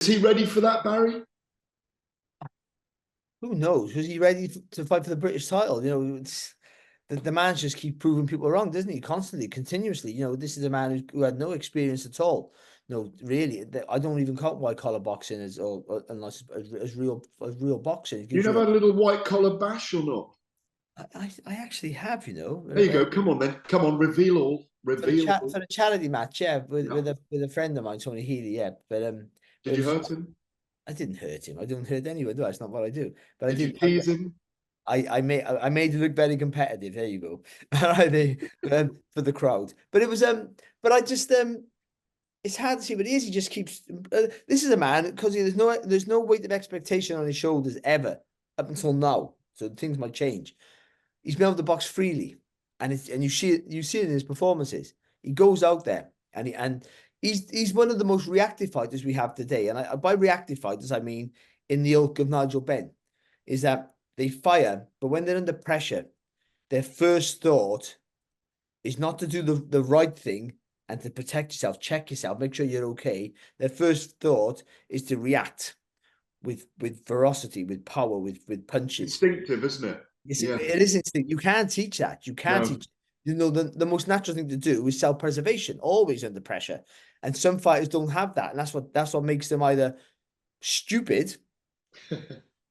Is he ready for that, Barry? Who knows? Was he ready to fight for the British title? You know, the man just keep proving people wrong, doesn't he? Constantly, continuously. You know, this is a man who had no experience at all. No, really, I don't even count white collar boxing as or unless as real boxing. It You gives you never had a little white collar bash or not? I actually have, you know, There you go. Come on then. Come on, reveal all. Reveal all. for the charity match, yeah, Yeah. with a friend of mine, Tony Healy, yeah. But Did it you was hurt him? I didn't hurt him. I don't hurt anyone. No, that's not what I do. But I Did you did. tease him? I made it look very competitive. There you go. For the crowd. But it was but I just it's hard to see what he is. He just keeps this is a man because there's no weight of expectation on his shoulders ever up until now. So things might change. He's been able to box freely. And you see it in his performances. He goes out there and he's one of the most reactive fighters we have today. And by reactive fighters, I mean in the ilk of Nigel Benn, is that they fire, but when they're under pressure, their first thought is not to do the right thing and to protect yourself, check yourself, make sure you're okay. Their first thought is to react with ferocity, with power, with punches. Instinctive, isn't it? Yes, Yeah. it is instinct. You can't teach that. You can't No. teach. You know, the most natural thing to do is self-preservation, always under pressure. And some fighters don't have that. And that's what makes them either stupid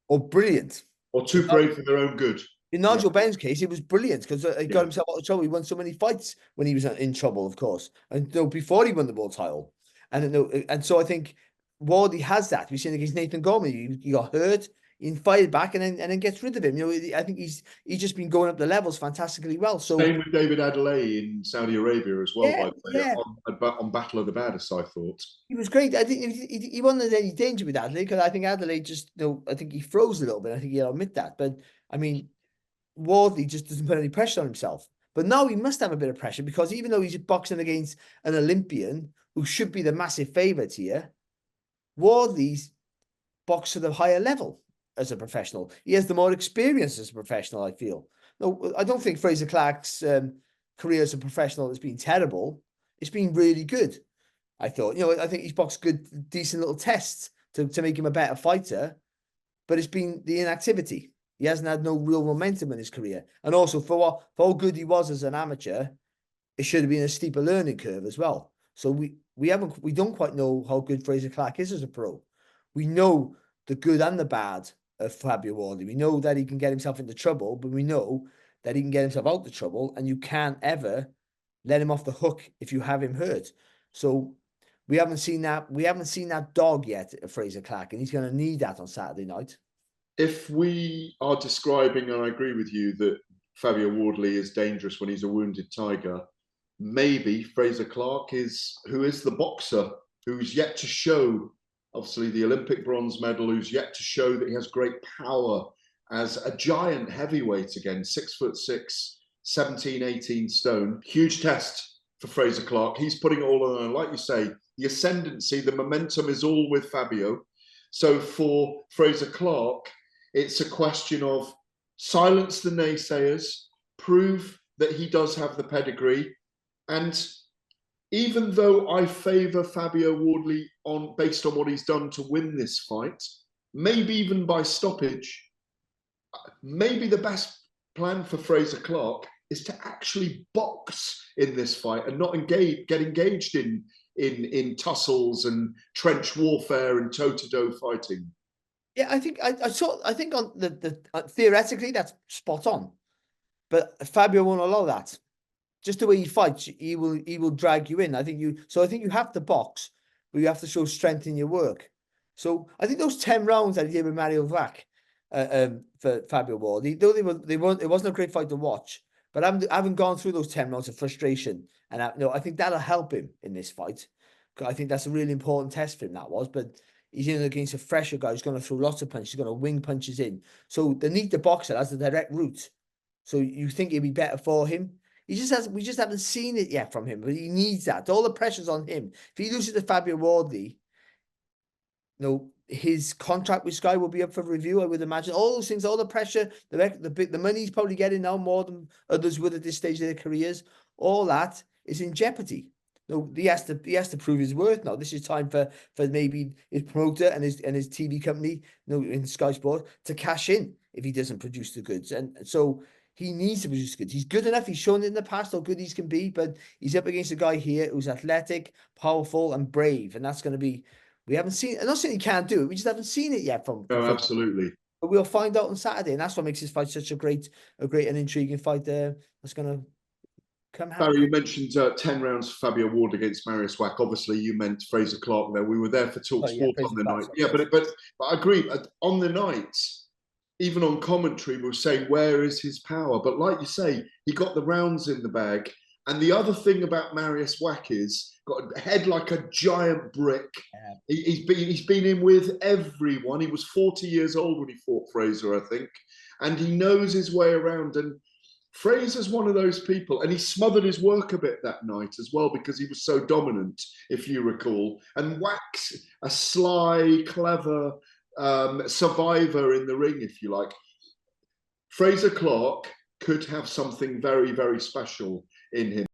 or brilliant. Or too brave for their own good. In Yeah. Nigel Benn's case, it was brilliant because he got Yeah. himself out of trouble. He won so many fights when he was in trouble, of course, and you know, before he won the world title. And so I think Wardley has that. We've seen against Nathan Gorman. He got hurt, he fired back, and then gets rid of him. You know, I think he's just been going up the levels fantastically well. So Same with David Adelaide in Saudi Arabia as well, yeah, by the way, yeah, on Battle of the Baddest, I thought. he was great. I think he wasn't in any danger with Adelaide because I think Adelaide just, you know, I think he froze a little bit. I think he'll admit that. But I mean, Wardley just doesn't put any pressure on himself. But now he must have a bit of pressure because even though he's boxing against an Olympian who should be the massive favourite here, Wardley's boxed at a higher level as a professional. He has the more experience as a professional, I feel. No, I don't think Frazer Clarke's career as a professional has been terrible. It's been really good. I thought, you know, I think he's boxed good, decent little tests to make him a better fighter, but it's been the inactivity. He hasn't had no real momentum in his career. And also for how good he was as an amateur, it should have been a steeper learning curve as well. So we don't quite know how good Frazer Clarke is as a pro. We know the good and the bad of Fabio Wardley. We know that he can get himself into trouble, but we know that he can get himself out of trouble, and you can't ever let him off the hook if you have him hurt. So we haven't seen that. We haven't seen that dog yet, Frazer Clarke, and he's going to need that on Saturday night. If we are describing, and I agree with you, that Fabio Wardley is dangerous when he's a wounded tiger, maybe Frazer Clarke who is the boxer who's yet to show, obviously the Olympic bronze medal, who's yet to show that he has great power as a giant heavyweight again, 6'6", 17, 18 stone. Huge test for Frazer Clarke. He's putting it all on, like you say, the ascendancy, the momentum is all with Fabio. So for Frazer Clarke, it's a question of silence the naysayers, prove that he does have the pedigree. And even though I favour Fabio Wardley based on what he's done to win this fight, maybe even by stoppage, maybe the best plan for Frazer Clarke is to actually box in this fight and not get engaged in tussles and trench warfare and toe-to-toe fighting. Yeah, I think I think on the theoretically that's spot on, but Fabio won't allow that. Just the way he fights, he will drag you in. I think you have to box, but you have to show strength in your work. So I think those 10 rounds that he did with Mario Vac for Fabio Wardley, though it wasn't a great fight to watch, but I haven't gone through those 10 rounds of frustration, and I think that'll help him in this fight. I think that's a really important test for him. That was, but he's in against a fresher guy who's going to throw lots of punches. He's going to wing punches in. So they need the boxer as the direct route. So you think it'd be better for him? We just haven't seen it yet from him, but he needs that. All the pressure's on him. If he loses to Fabio Wardley, you know, his contract with Sky will be up for review, I would imagine. All those things, all the pressure, the money he's probably getting now more than others would at this stage of their careers, all that is in jeopardy. no, he has to prove his worth now. This is time for maybe his promoter and his TV company, in Sky Sport, to cash in if he doesn't produce the goods. And so he needs to produce goods. He's good enough. He's shown in the past how good he can be, but he's up against a guy here who's athletic, powerful, and brave. And that's going to be, we haven't seen. I'm not saying he can't do it. We just haven't seen it yet from. Oh, absolutely. But we'll find out on Saturday, and that's what makes this fight such a great and intriguing fight. That's going to come happen. Barry, you mentioned 10 rounds for Fabio Ward against Mariusz Wach. Obviously, you meant Frazer Clarke there. We were there for talkSPORT on the night. Yeah, but I agree. On the night, even on commentary, we were saying, where is his power? But like you say, he got the rounds in the bag. And the other thing about Mariusz Wach is got a head like a giant brick. Yeah. He's been in with everyone. He was 40 years old when he fought Frazer, I think. And he knows his way around. And Frazer's one of those people, and he smothered his work a bit that night as well because he was so dominant, if you recall. And Wach's a sly, clever survivor in the ring, if you like. Frazer Clarke could have something very, very special in him.